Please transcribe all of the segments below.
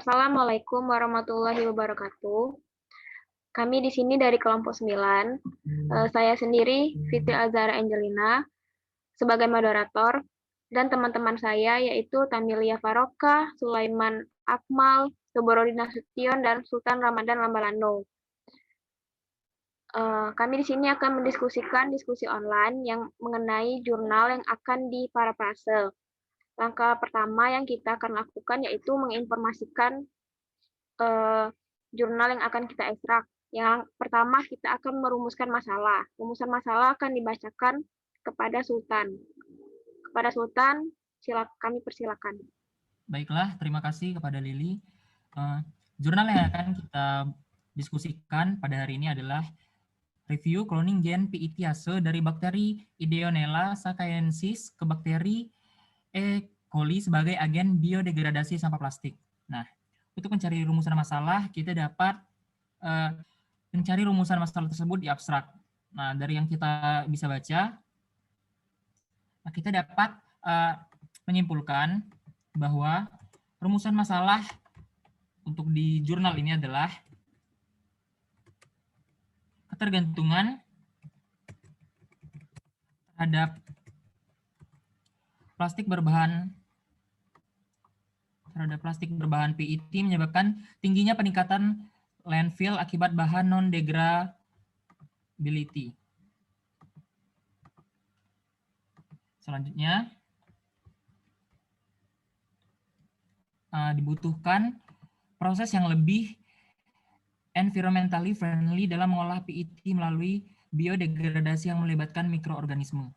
Assalamualaikum warahmatullahi wabarakatuh. Kami di sini dari kelompok 9. Saya sendiri, Fitri Azhara Angelina, sebagai moderator, dan teman-teman saya yaitu Tamilia Faroka, Sulaiman Akmal, Soborodin Nasution, dan Sultan Ramadan Lambalando. Kami di sini akan mendiskusikan diskusi online yang mengenai jurnal yang akan diparafrase. Langkah pertama yang kita akan lakukan yaitu menginformasikan jurnal yang akan kita ekstrak. Yang pertama, kita akan merumuskan masalah. Rumusan masalah akan dibacakan kepada Sultan. Kepada Sultan, kami persilakan. Baiklah, terima kasih kepada Lili. Jurnal yang akan kita diskusikan pada hari ini adalah review cloning gen PIThiase dari bakteri Ideonella sakaiensis ke bakteri E. coli sebagai agen biodegradasi sampah plastik. Nah, untuk mencari rumusan masalah, kita dapat mencari rumusan masalah tersebut di abstrak. Nah, dari yang kita bisa baca, kita dapat menyimpulkan bahwa rumusan masalah untuk di jurnal ini adalah ketergantungan terhadap plastik berbahan PET menyebabkan tingginya peningkatan landfill akibat bahan non-degradability. Selanjutnya, dibutuhkan proses yang lebih environmentally friendly dalam mengolah PET melalui biodegradasi yang melibatkan mikroorganisme.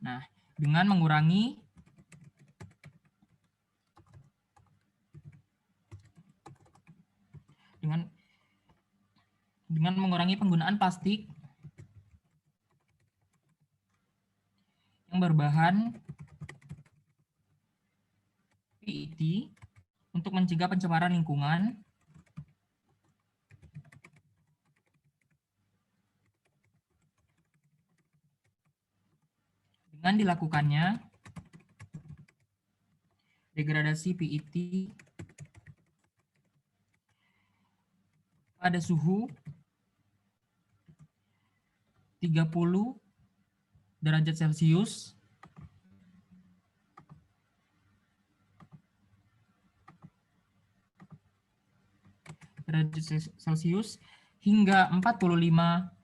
Nah, dengan mengurangi penggunaan plastik yang berbahan PET untuk mencegah pencemaran lingkungan, dengan dilakukannya degradasi PET pada suhu 30 derajat Celcius hingga 45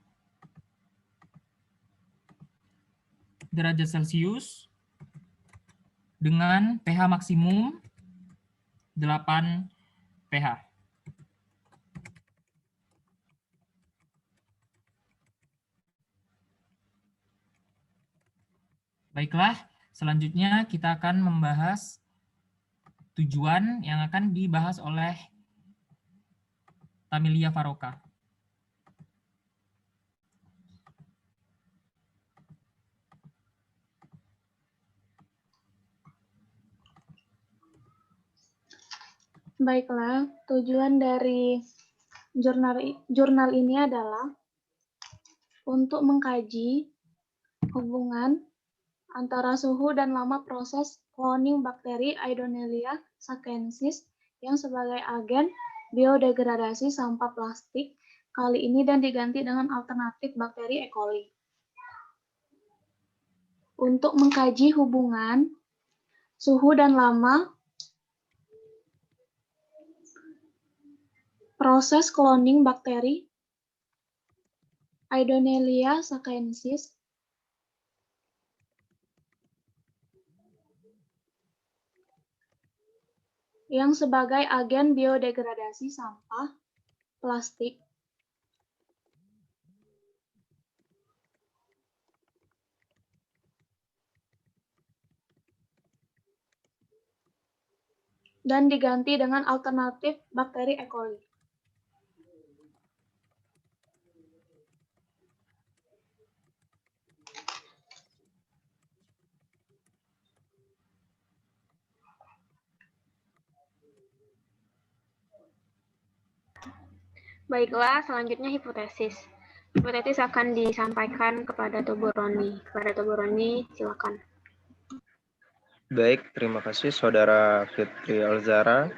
derajat Celcius dengan pH maksimum 8 pH. Baiklah, selanjutnya kita akan membahas tujuan yang akan dibahas oleh Tamilia Faroka. Baiklah, tujuan dari jurnal ini adalah untuk mengkaji hubungan antara suhu dan lama proses cloning bakteri Ideonella sakaiensis yang sebagai agen biodegradasi sampah plastik kali ini dan diganti dengan alternatif bakteri E. coli. Untuk mengkaji hubungan suhu dan lama proses cloning bakteri Ideonella sakaiensis yang sebagai agen biodegradasi sampah plastik dan diganti dengan alternatif bakteri E. coli. Baiklah, selanjutnya hipotesis. hipotesis akan disampaikan kepada Tubu Roni. Kepada Tubu Roni, silakan. Baik, terima kasih Saudara Fitri Alzara.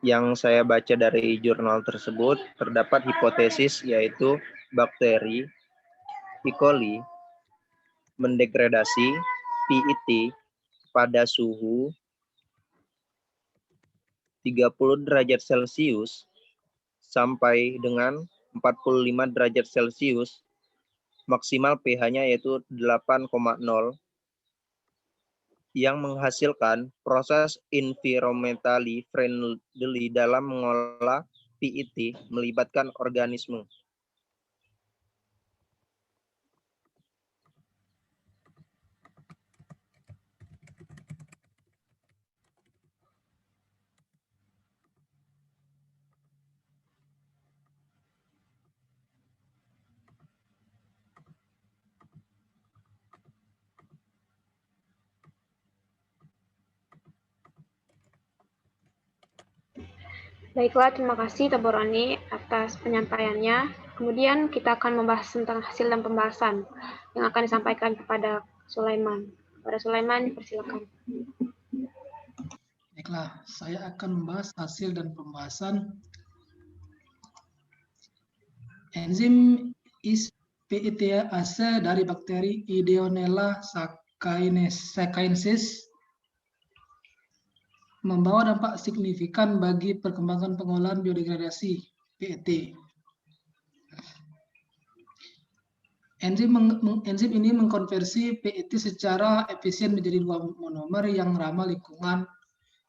Yang saya baca dari jurnal tersebut, terdapat hipotesis yaitu bakteri E. coli mendegradasi PET pada suhu 30 derajat Celcius sampai dengan 45 derajat Celcius, maksimal pH-nya yaitu 8,0, yang menghasilkan proses environmentally friendly dalam mengolah PET melibatkan organisme. Baiklah, terima kasih Tubu Roni atas penyampaiannya. Kemudian kita akan membahas tentang hasil dan pembahasan yang akan disampaikan kepada Sulaiman. Kepada Sulaiman, persilakan. Baiklah, saya akan membahas hasil dan pembahasan enzim PETase dari bakteri Ideonella sakaiensis membawa dampak signifikan bagi perkembangan pengolahan biodegradasi PET. Enzim ini mengkonversi PET secara efisien menjadi dua monomer yang ramah lingkungan,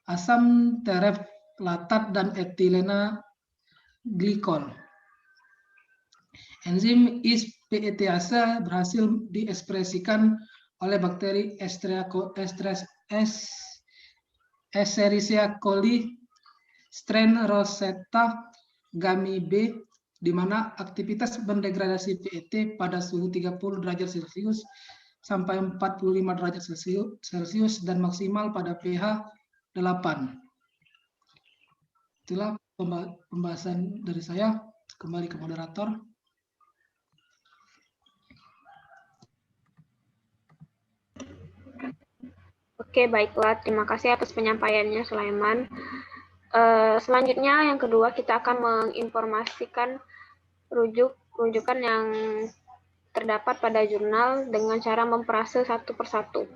asam tereflatat dan etilena glikol. Enzim PETase berhasil diekspresikan oleh bakteri Escherichia coli strain Rosetta gami B, di mana aktivitas mendegradasi PET pada suhu 30 derajat Celcius sampai 45 derajat Celcius dan maksimal pada pH 8. Itulah pembahasan dari saya. Kembali ke moderator. Oke, baiklah. Terima kasih atas penyampaiannya, Sulaiman. Selanjutnya, yang kedua, kita akan menginformasikan rujukan yang terdapat pada jurnal dengan cara memperase satu persatu.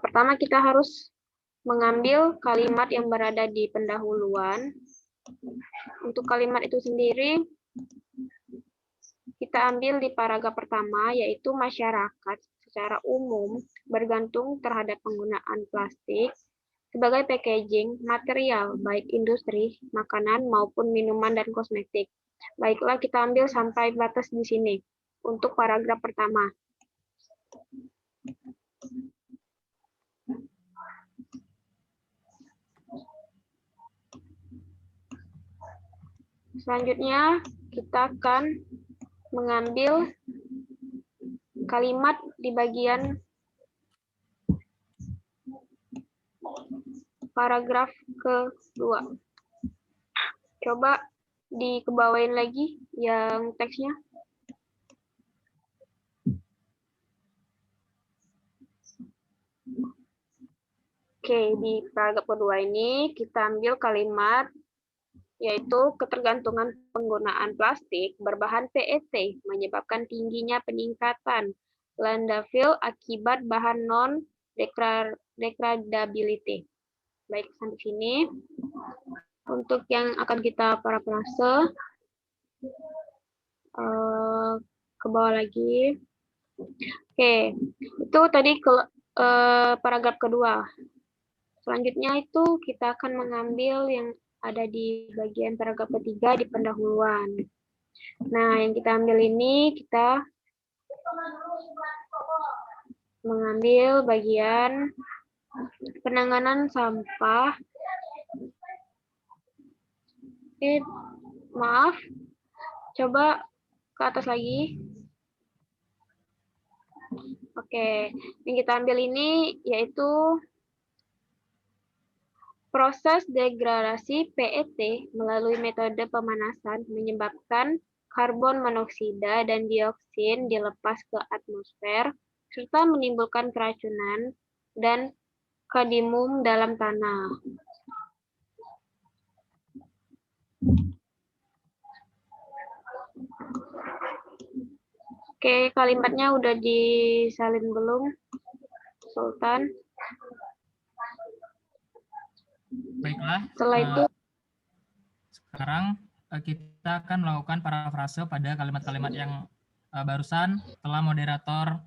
Pertama, kita harus mengambil kalimat yang berada di pendahuluan. Untuk kalimat itu sendiri, kita ambil di paragraf pertama, yaitu masyarakat secara umum bergantung terhadap penggunaan plastik sebagai packaging material, baik industri, makanan, maupun minuman dan kosmetik. Baiklah, kita ambil sampai batas di sini untuk paragraf pertama. Selanjutnya, kita akan mengambil kalimat di bagian paragraf kedua. Coba dikebawain lagi yang teksnya. Oke, di paragraf kedua ini kita ambil kalimat yaitu ketergantungan penggunaan plastik berbahan PET menyebabkan tingginya peningkatan landfill akibat bahan non-degradability. Baik, sampai sini. Untuk yang akan kita parafrase, ke bawah lagi. Oke, itu tadi paragraf kedua. Selanjutnya itu kita akan mengambil yang ada di bagian paragraf ketiga di pendahuluan. Nah, yang kita ambil ini, kita mengambil bagian penanganan sampah. Maaf, coba ke atas lagi. Oke, yang kita ambil ini yaitu proses degradasi PET melalui metode pemanasan menyebabkan karbon monoksida dan dioksin dilepas ke atmosfer, serta menimbulkan keracunan dan kadmium dalam tanah. Oke, kalimatnya udah disalin belum, Sultan? Baiklah. Setelah itu, Sekarang kita akan melakukan parafrase pada kalimat-kalimat yang barusan telah moderator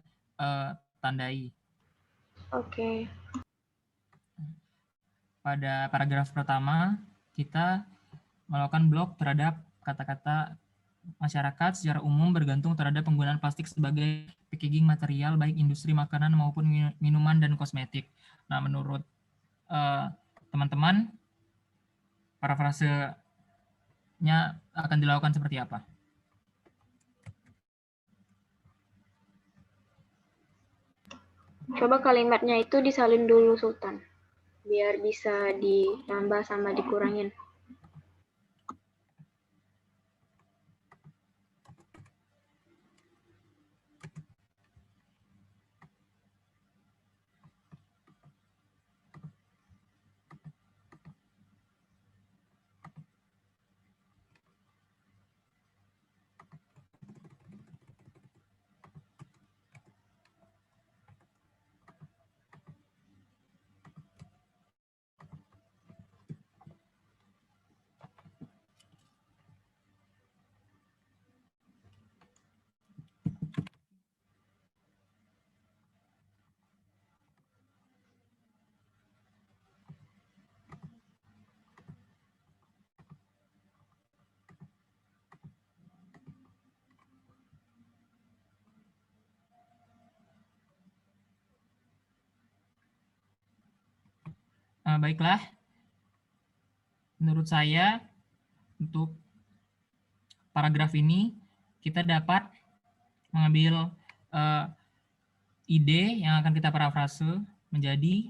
tandai. oke. Pada paragraf pertama, kita melakukan blok terhadap kata-kata masyarakat secara umum bergantung terhadap penggunaan plastik sebagai packaging material baik industri makanan maupun minuman dan kosmetik. Nah, menurut teman-teman, parafrasenya akan dilakukan seperti apa? Coba kalimatnya itu disalin dulu, Sultan. Biar bisa ditambah sama dikurangin. Baiklah, menurut saya untuk paragraf ini kita dapat mengambil ide yang akan kita parafrase menjadi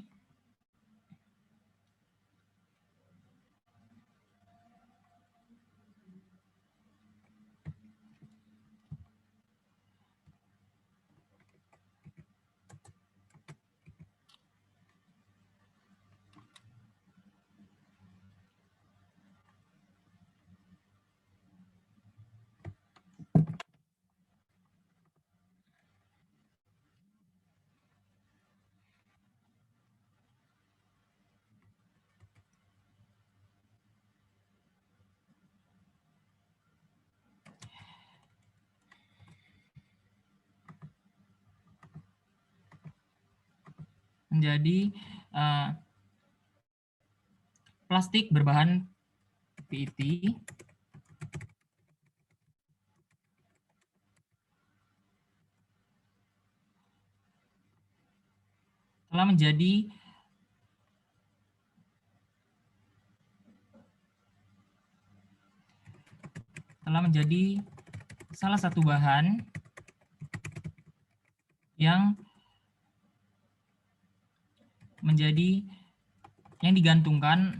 plastik berbahan PET telah menjadi salah satu bahan yang digantungkan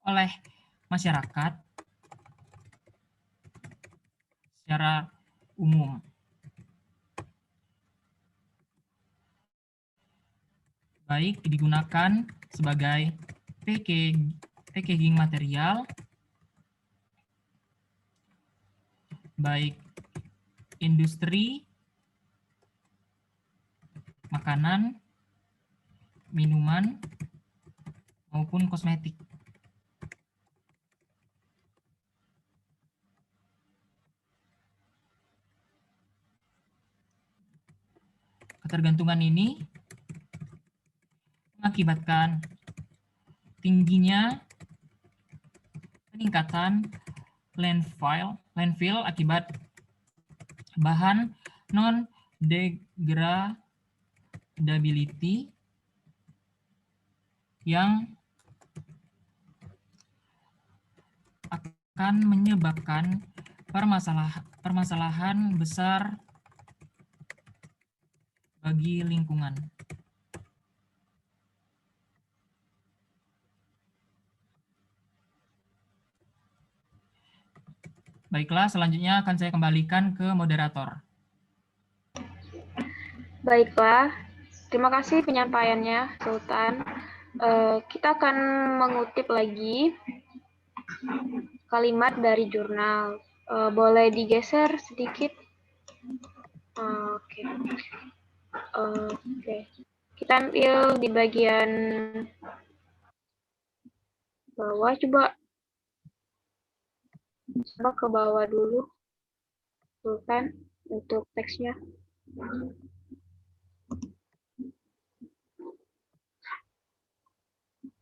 oleh masyarakat secara umum. Baik digunakan sebagai packaging material, baik industri makanan, minuman, maupun kosmetik. Ketergantungan ini mengakibatkan tingginya peningkatan landfill akibat bahan non-degradability yang akan menyebabkan permasalahan besar bagi lingkungan. Baiklah, selanjutnya akan saya kembalikan ke moderator. Baiklah, terima kasih penyampaiannya, Sultan. Kita akan mengutip lagi kalimat dari jurnal. Boleh digeser sedikit? Oke. Oke. Kita ambil di bagian bawah, coba ke bawah dulu, Sultan, untuk teksnya.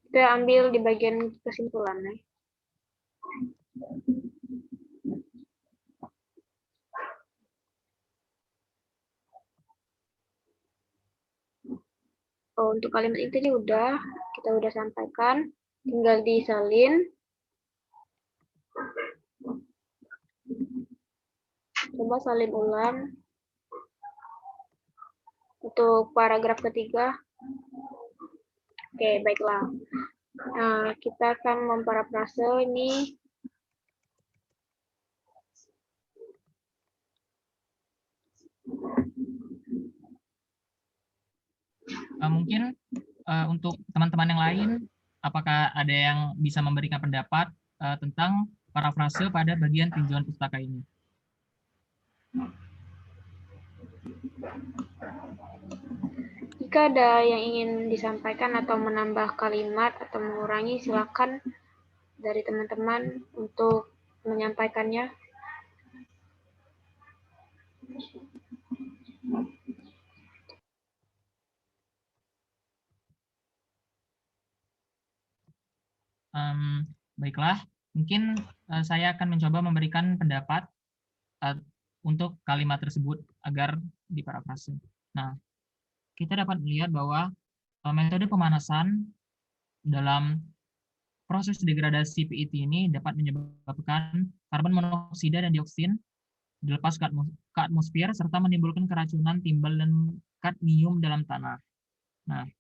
Kita ambil di bagian kesimpulannya. Untuk kalimat ini tadi kita udah sampaikan, tinggal disalin. Coba salin ulang. Untuk paragraf ketiga. Oke, baiklah. Nah, kita akan memparafrase ini. Mungkin untuk teman-teman yang lain, apakah ada yang bisa memberikan pendapat tentang parafrase pada bagian tinjauan pustaka ini? Jika ada yang ingin disampaikan atau menambah kalimat atau mengurangi, silakan dari teman-teman untuk menyampaikannya. Baiklah, mungkin saya akan mencoba memberikan pendapat untuk kalimat tersebut agar diparafrase. Nah, kita dapat melihat bahwa metode pemanasan dalam proses degradasi PET ini dapat menyebabkan karbon monoksida dan dioksin dilepas ke atmosfer serta menimbulkan keracunan timbal dan kadmium dalam tanah. Nah,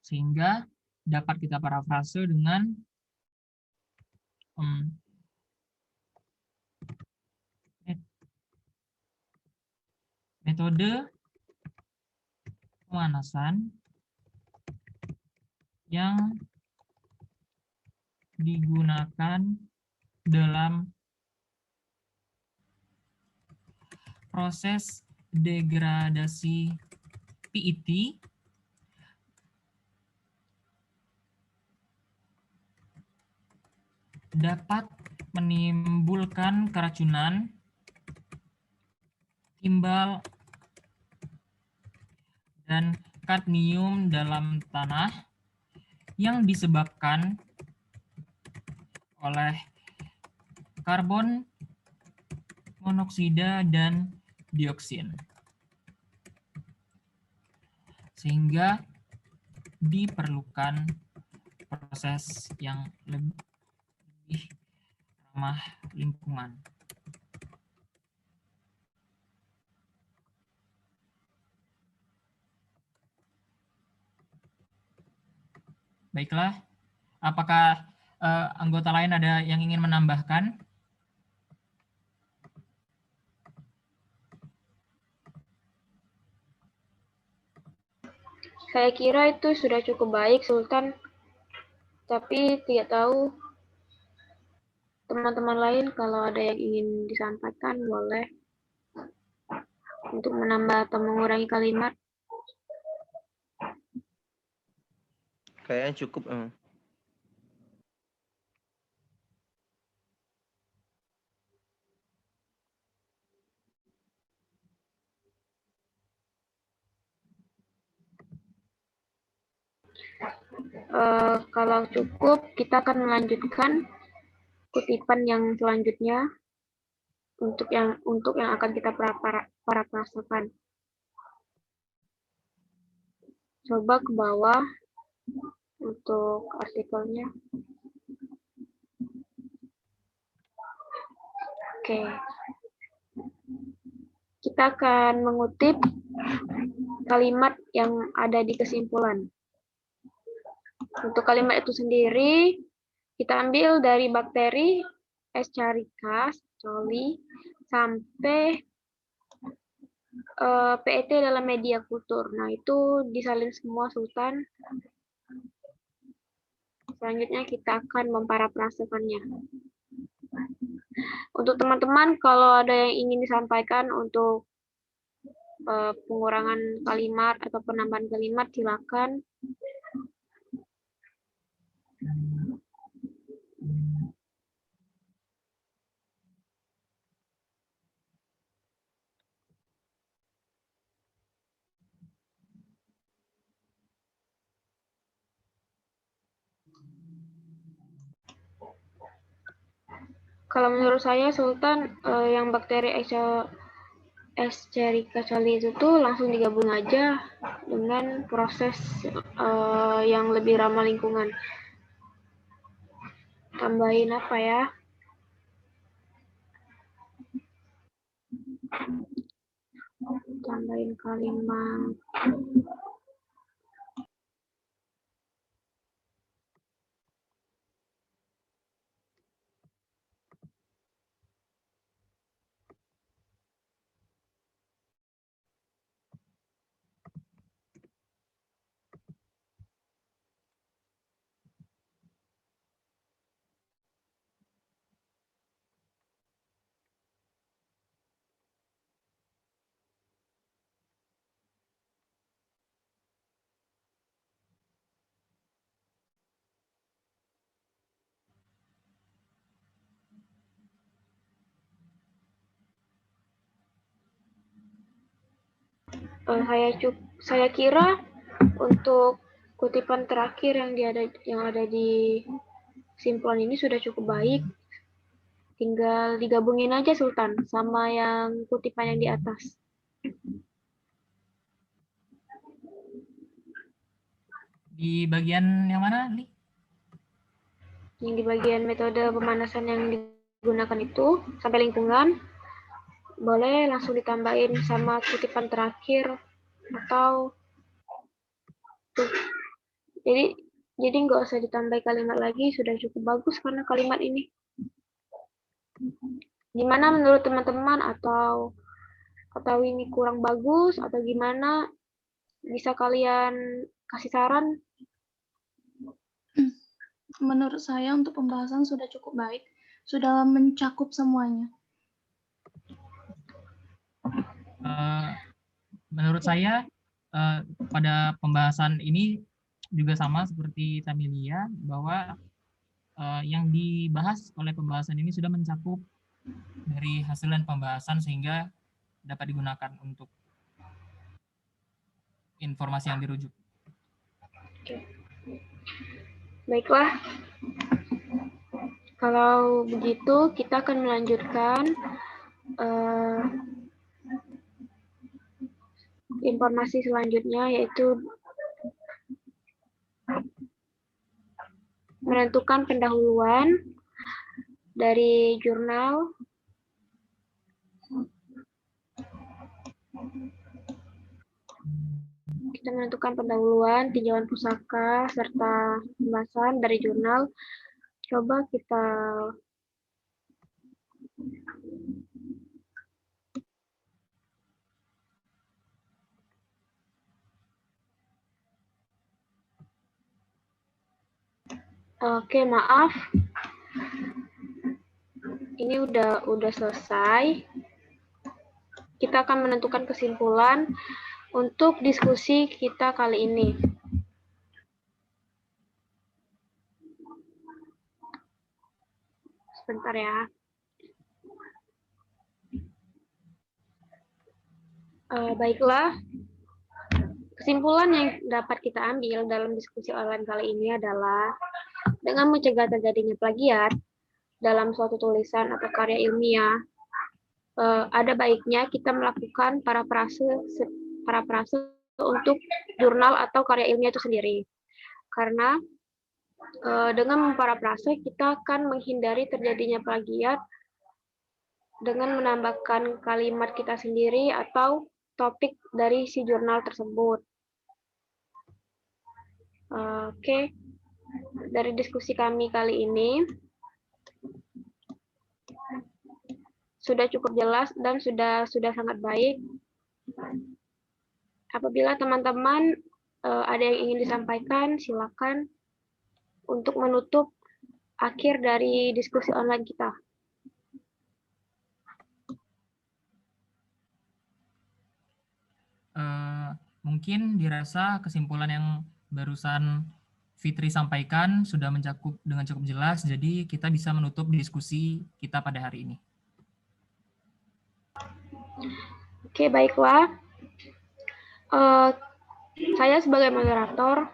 sehingga dapat kita parafrase dengan metode pemanasan yang digunakan dalam proses degradasi PET dapat menimbulkan keracunan timbal dan kadmium dalam tanah yang disebabkan oleh karbon monoksida dan dioksin. Sehingga diperlukan proses yang lebih ramah lingkungan. Baiklah, apakah anggota lain ada yang ingin menambahkan? Saya kira itu sudah cukup baik, Sultan. Tapi tidak tahu teman-teman lain kalau ada yang ingin disampaikan, boleh untuk menambah atau mengurangi kalimat. Kayaknya cukup. Kalau cukup, kita akan melanjutkan kutipan yang selanjutnya untuk yang akan kita parafrasekan. Coba ke bawah untuk artikelnya. Oke. Kita akan mengutip kalimat yang ada di kesimpulan. Untuk kalimat itu sendiri, kita ambil dari bakteri Escherichia coli, sampai PET dalam media kultur. Nah, itu disalin semua, Sultan. Selanjutnya kita akan memparafrasekannya. Untuk teman-teman, kalau ada yang ingin disampaikan untuk pengurangan kalimat atau penambahan kalimat, silakan. Kalau menurut saya, Sultan, yang bakteri Escherichia coli itu tuh langsung digabung aja dengan proses yang lebih ramah lingkungan. Tambahin apa ya? Tambahin kalimat. Saya kira untuk kutipan terakhir yang ada di simpulan ini sudah cukup baik. Tinggal digabungin aja, Sultan, sama yang kutipan yang di atas. Di bagian yang mana, Li? Yang di bagian metode pemanasan yang digunakan itu, sampai lingkungan, boleh langsung ditambahin sama kutipan terakhir, atau tuh. Jadi nggak usah ditambah kalimat lagi, sudah cukup bagus karena kalimat ini. Gimana menurut teman-teman, atau ini kurang bagus atau gimana? Bisa kalian kasih saran? Menurut saya untuk pembahasan sudah cukup baik, sudah mencakup semuanya. Menurut saya pada pembahasan ini juga sama seperti Tamilia, bahwa yang dibahas oleh pembahasan ini sudah mencakup dari hasil dan pembahasan sehingga dapat digunakan untuk informasi yang dirujuk. Baiklah, kalau begitu kita akan melanjutkan informasi selanjutnya, yaitu menentukan pendahuluan dari jurnal. Kita menentukan pendahuluan, tinjauan pusaka, serta pembahasan dari jurnal. Coba kita Oke, maaf. Ini udah selesai. Kita akan menentukan kesimpulan untuk diskusi kita kali ini. Sebentar ya. Baiklah. Kesimpulan yang dapat kita ambil dalam diskusi online kali ini adalah dengan mencegah terjadinya plagiat dalam suatu tulisan atau karya ilmiah, ada baiknya kita melakukan parafrase untuk jurnal atau karya ilmiah itu sendiri. Karena dengan memparafrase kita akan menghindari terjadinya plagiat dengan menambahkan kalimat kita sendiri atau topik dari si jurnal tersebut. Oke. Dari diskusi kami kali ini, sudah cukup jelas dan sudah sangat baik. Apabila teman-teman ada yang ingin disampaikan, silakan untuk menutup akhir dari diskusi online kita. Mungkin dirasa kesimpulan yang barusan Fitri sampaikan sudah mencakup dengan cukup jelas, jadi kita bisa menutup diskusi kita pada hari ini. Oke, baiklah. Saya sebagai moderator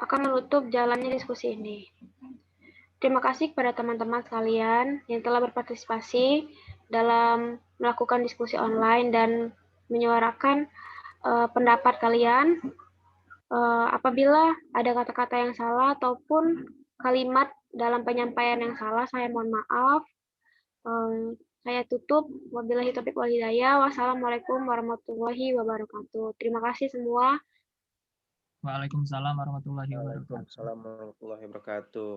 akan menutup jalannya diskusi ini. Terima kasih kepada teman-teman sekalian yang telah berpartisipasi dalam melakukan diskusi online dan menyuarakan pendapat kalian. Apabila ada kata-kata yang salah ataupun kalimat dalam penyampaian yang salah, saya mohon maaf. Saya tutup. Wabillahi taufiq wal hidayah. Wassalamualaikum warahmatullahi wabarakatuh. Terima kasih semua. Waalaikumsalam warahmatullahi wabarakatuh. Waalaikumsalam warahmatullahi wabarakatuh.